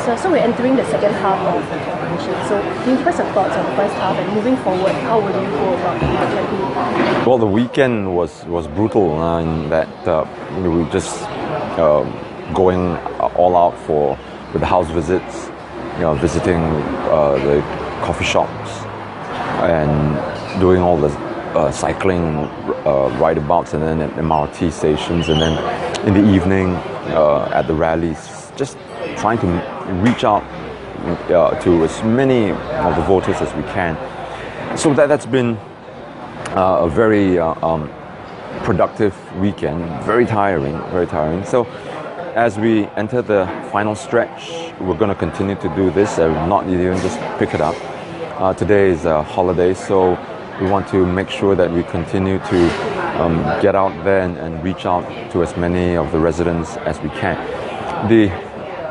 So we're entering the second half of the competition. So can you give us your thoughts on the first half and moving forward, how will you go about the campaign? Well, the weekend was brutal in that we were just going all out with the house visits, visiting the coffee shops and doing all the cycling rideabouts and then at MRT stations, and then in the evening at the rallies, just trying to reach out to as many of the voters as we can. So that's been a very productive weekend, very tiring. So as we enter the final stretch, we're going to continue to do this, not even just pick it up. Today is a holiday, so we want to make sure that we continue to get out there and reach out to as many of the residents as we can. The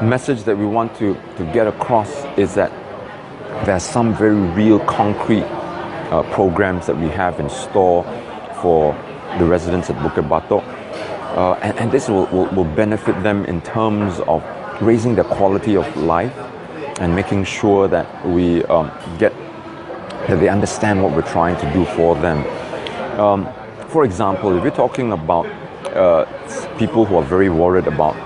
message that we want to get across is that there's some very real concrete programs that we have in store for the residents at Bukit Batok, and this will benefit them in terms of raising the quality of life and making sure that we that they understand what we're trying to do for them. For example, if you're talking about people who are very worried about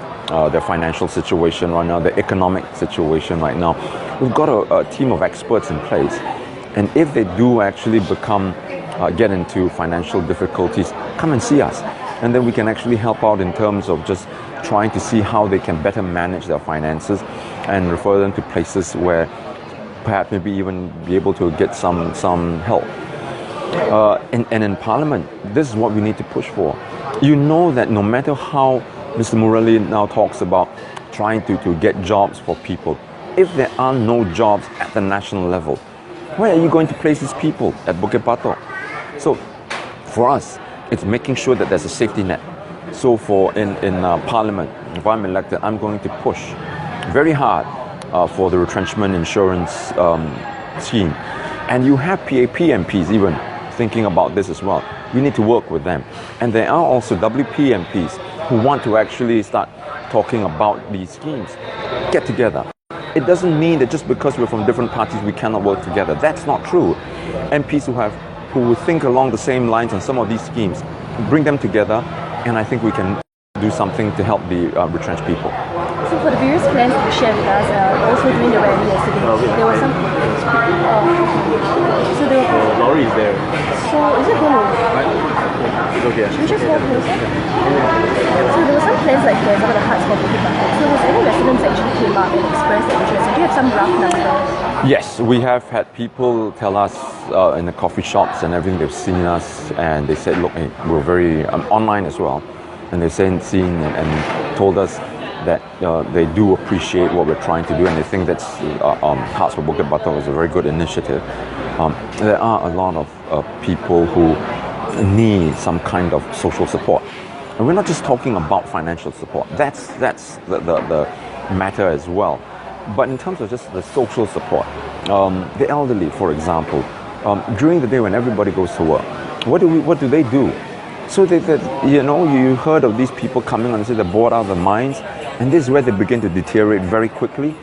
their financial situation right now, their economic situation right now, we've got a team of experts in place. And if they do actually get into financial difficulties, come and see us. And then we can actually help out in terms of just trying to see how they can better manage their finances and refer them to places where perhaps maybe even be able to get some help. And in Parliament, this is what we need to push for. You know that no matter how Mr. Murali now talks about trying to get jobs for people, if there are no jobs at the national level, where are you going to place these people at Bukit Batok? So for us, it's making sure that there's a safety net. So in Parliament, if I'm elected, I'm going to push very hard for the retrenchment insurance scheme. And you have PAP MPs even thinking about this as well. We need to work with them. And there are also WP MPs who want to actually start talking about these schemes. Get together. It doesn't mean that just because we're from different parties we cannot work together. That's not true. MPs who think along the same lines on some of these schemes, bring them together, and I think we can do something to help the retrenched people. So for the various plans that you shared with us, also during the rally yesterday, there was some... Laurie is there. So is it going to... It's okay. Should we just walk closer? So there were some plans like for example the huts for Bukit Batok. So has any residents actually came up and expressed their interest? Do you have some rough numbers? Yes, we have had people tell us in the coffee shops and everything, they've seen us and they said, look, hey, we're very online as well, and they've seen and told us that they do appreciate what we're trying to do, and they think that Hearts for Bukit Batok is a very good initiative. There are a lot of people who need some kind of social support, and we're not just talking about financial support. That's the matter as well. But in terms of just the social support, the elderly, for example, during the day when everybody goes to work, what do they do? So you heard of these people coming on and say they're bored out of their minds, and this is where they begin to deteriorate very quickly.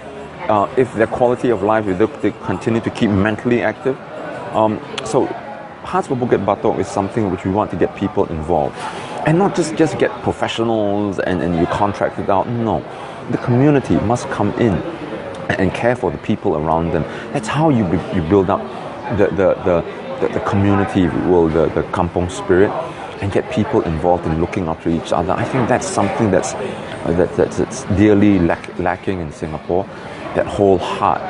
If their quality of life, if they continue to keep mentally active. So Hearts for Bukit Batok is something which we want to get people involved. And not just get professionals and you contract it out. No, the community must come in and care for the people around them. That's how you build up the community, the kampong spirit, and get people involved in looking after each other. I think that's something that's dearly lacking in Singapore. That whole heart,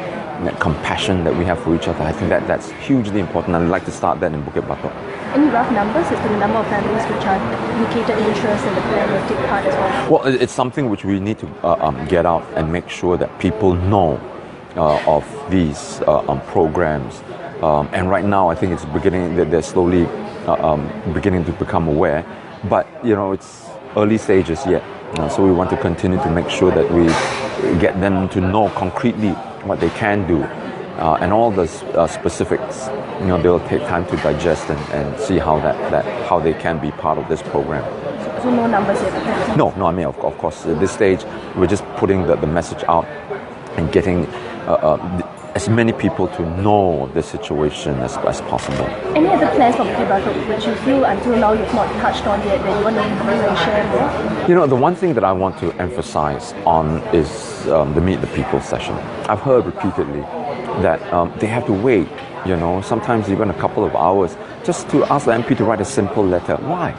that compassion that we have for each other. I think that's hugely important, and I'd like to start that in Bukit Batok. Any rough numbers as to the number of families which are indicated interest in the plan will take part as well? Well, it's something which we need to get out and make sure that people know of these programs. And right now, I think it's beginning that they're slowly beginning to become aware. But it's early stages yet. So we want to continue to make sure that we get them to know concretely what they can do, and all the specifics. They'll take time to digest and see how they can be part of this program. So no numbers yet? No. I mean, of course, at this stage, we're just putting the message out and getting as many people to know the situation as possible. Any other plans for Bukit Batok which you feel until now you've not touched on yet that you want to review and share more? You know, the one thing that I want to emphasize on is the Meet the People session. I've heard repeatedly that they have to wait, you know, sometimes even a couple of hours just to ask the MP to write a simple letter. Why?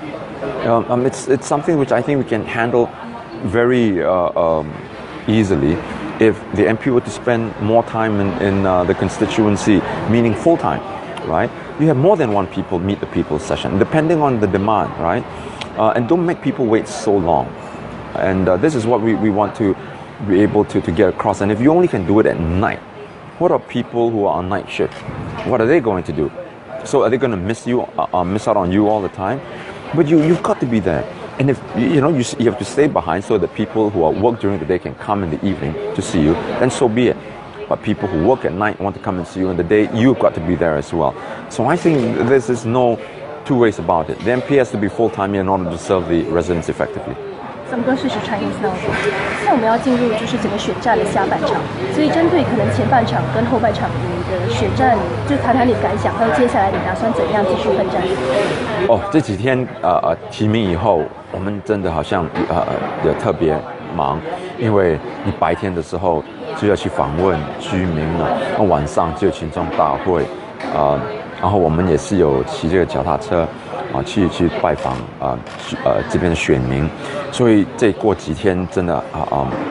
It's something which I think we can handle very easily if the MP were to spend more time in the constituency, meaning full time, right? You have more than one people Meet the People session, depending on the demand, right? And don't make people wait so long. And this is what we want to be able to get across. And if you only can do it at night, what are people who are on night shift? What are they going to do? So are they going to miss out on you all the time? But you've got to be there. And if you have to stay behind so that people who are work during the day can come in the evening to see you, then so be it. But people who work at night want to come and see you in the day, you've got to be there as well. So I think this is no two ways about it. The MP has to be full-time in order to serve the residents effectively. 咱们跟事实Chinese now，现在我们要进入就是整个选战的下半场，所以针对可能前半场跟后半场你的选战，就谈谈你的感想，还有接下来你打算怎样继续奋战？这几天提名以后，我们真的好像也特别忙，因为你白天的时候就要去访问居民了，那晚上就有群众大会，然后我们也是有骑这个脚踏车去拜访这边的选民，所以这过几天真的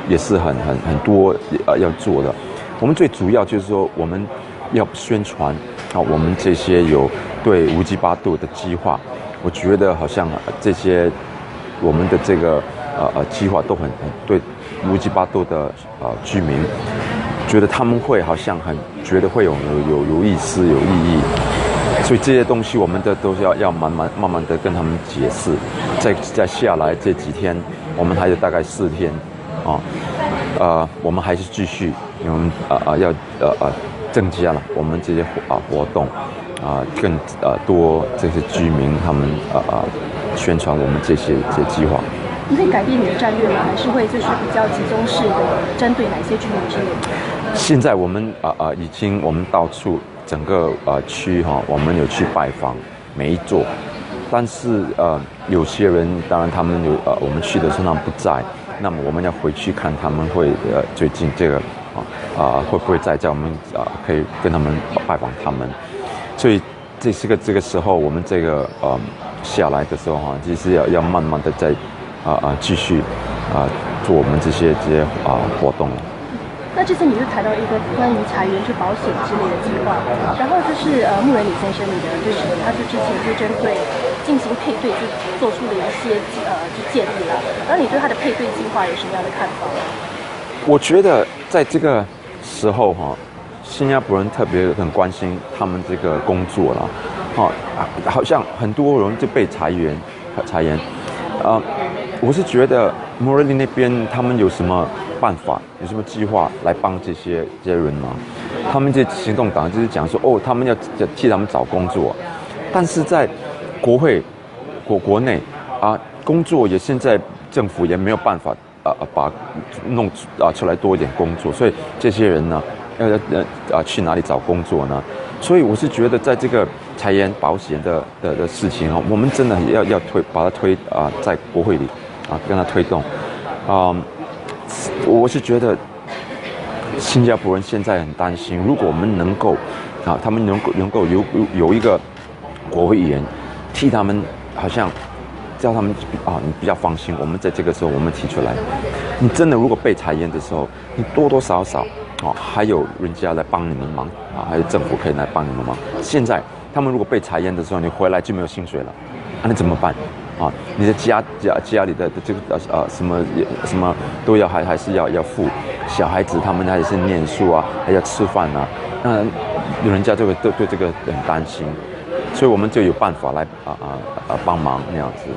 也是很多要做的。我们最主要就是说我们要宣传我们这些有对无极八度的计划，我觉得好像这些我们的这个计划都很对无极八度的居民，觉得他们会好像觉得会有意思有意义。所以这些东西我们都是要慢慢的跟他们解释，再下来这几天，我们还有大概4天我们还是继续，我们要增加了我们这些活动更多这些居民他们宣传我们这些计划。你会改变你的战略吗？还是会就是比较集中式的针对哪些居民之类的？现在我们我们到处整个区我们有去拜访每一座，但是有些人当然他们我们去的时候他们不在，那么我们要回去看他们会最近这个会不会在我们可以跟他们拜访他们，所以这个时候我们这个下来的时候其实要慢慢的再继续做我们这些活动了。那这次你就谈到一个关于裁员就保险之类的计划，然后就是穆仁李先生你的就是他就之前就针对进行配对就做出了一些就建议了，然后你对他的配对计划有什么样的看法？我觉得在这个时候新加坡人特别很关心他们这个工作了，好像很多人就被裁员，我是觉得穆仁李那边他们有什么办法，有什么计划来帮这些人吗？他们这行动党就是讲说他们要替他们找工作，但是在国内工作也现在政府也没有办法把弄出来多一点工作，所以这些人呢要去哪里找工作呢？所以我是觉得在这个裁员保险的事情我们真的要把它推在国会里跟它推动我是觉得新加坡人现在很担心，如果我们能够他们能够有一个国会议员替他们，好像叫他们你比较放心，我们在这个时候我们提出来，你真的如果被裁员的时候，你多多少少还有人家来帮你们忙还有政府可以来帮你们忙。现在他们如果被裁员的时候，你回来就没有薪水了，那怎么办？你的家里的这个什么都要还是要付，小孩子他们还是念书还要吃饭那人家就会对这个很担心，所以我们就有办法来帮忙那样子，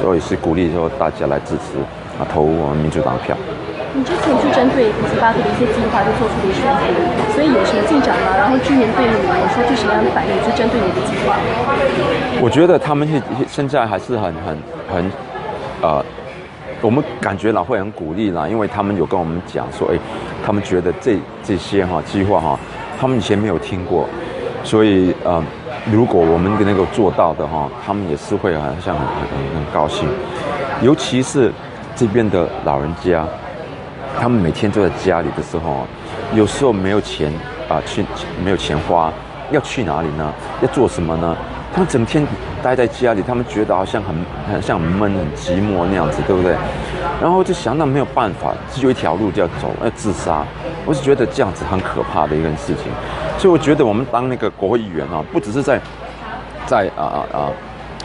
所以是鼓励说大家来支持投我们民主党票。你之前是针对58个的一些计划就做出了宣布，所以有什么进展吗？然后居民对你来说是什么样的反应？就针对你的计划？我觉得他们现在还是很我们感觉啦会很鼓励啦，因为他们有跟我们讲说，他们觉得这些计划他们以前没有听过，所以如果我们能够做到的他们也是会好像很高兴，尤其是这边的老人家，他们每天都在家里的时候，有时候没有钱没有钱花，要去哪里呢？要做什么呢？他们整天待在家里，他们觉得好像很闷、很寂寞那样子，对不对？然后就想到没有办法，只有一条路就要走，要自杀。我是觉得这样子很可怕的一件事情，所以我觉得我们当那个国会议员不只是在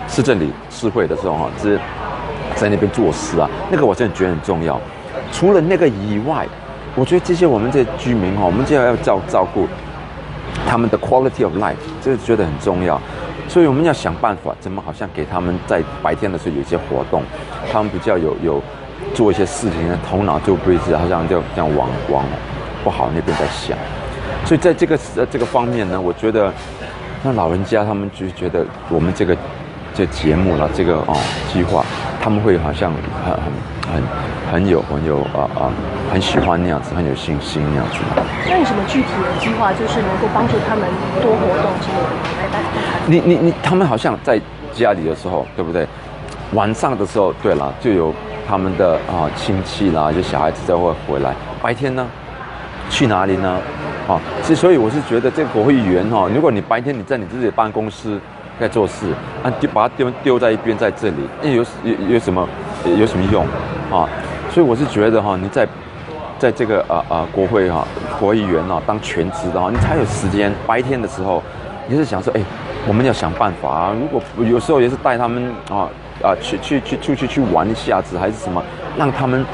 市政理事会的时候只是在那边做事那个我真的觉得很重要。除了那个以外，我觉得这些我们这些居民我们就要照顾他们的 quality of life， 这个觉得很重要。所以我们要想办法，怎么好像给他们在白天的时候有一些活动，他们比较有做一些事情的头脑就不会好像就这样往不好那边在想。所以在这个方面呢，我觉得那老人家他们就觉得我们这节目了，这个计划，他们会好像很喜欢那样子，很有信心那样子。那有什么具体的计划，就是能够帮助他们多活动之类的？他们好像在家里的时候，对不对？晚上的时候，对了，就有他们的亲戚啦，就小孩子才会回来。白天呢，去哪里呢？所以我是觉得这个国会议员如果你白天你在你自己的办公室在做事就把它丢在一边，在这里，有什么用所以我是觉得你在这个国会议员当全职的你才有时间。白天的时候，你是想说我们要想办法如果有时候也是带他们出去玩一下子，还是什么，让他们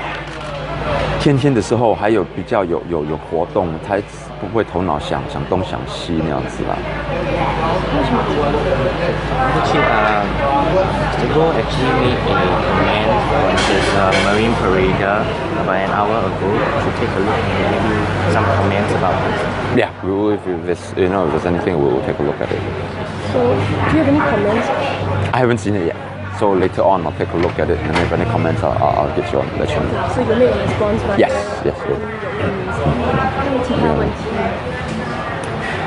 天的时候还有比较有活动，才不会头脑想东想西那样子啦。The go actually made a comment on this marine parade about an hour ago to take a look and maybe some comments about this. Yeah, we will, if there's anything, we will take a look at it. So, do you have any comments? I haven't seen it yet. So later on, I'll take a look at it, and if any comments, I'll let you know. So you made a response, right? Yes.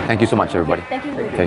Thank you so much, everybody. Thank you. Take care.